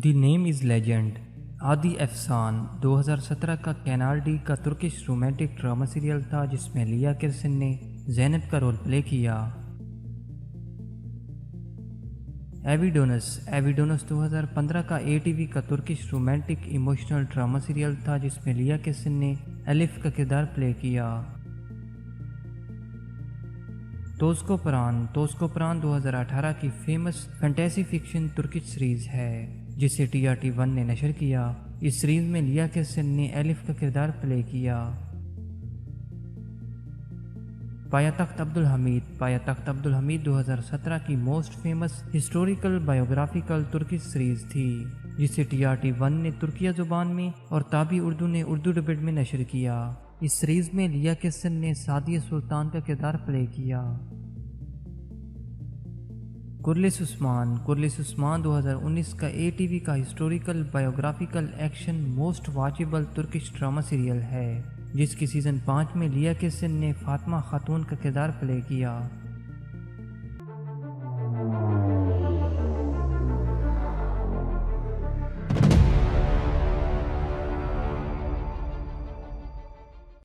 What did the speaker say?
دی نیم از legend آدی افسان 2017 کا canal D کا ترکش رومانٹک ڈرامہ سیریل تھا جس میں لیا کرسن نے زینب کا رول پلے کیا۔ ایویڈونس 2015 کا اے ٹی وی کا Turkish romantic emotional drama serial تھا جس میں لیا کرسن نے ایلف کا کردار پلے کیا۔ توزکوپران 2018 کی famous fantasy fiction Turkish series ہے جسے TRT1 نے نشر کیا۔ اس سیریز میں لیا کرسن نے ایلف کا کردار پلے کیا۔ پایاتخت عبدالحمید 2017 کی most famous historical biographical Turkish series تھی جسے TRT1 نے ترکیہ زبان میں اور تابع اردو نے اردو ڈبڈ میں نشر کیا۔ اس سیریز میں لیا کرسن نے سعدیہ سلطان کا کردار پلے کیا۔ کرلس عثمان 2019 کا اے ٹی وی کا historical biographical action most watchable Turkish drama serial ہے جس کی سیزن 5 میں لیا کرسن نے فاطمہ خاتون کا کردار پلے کیا۔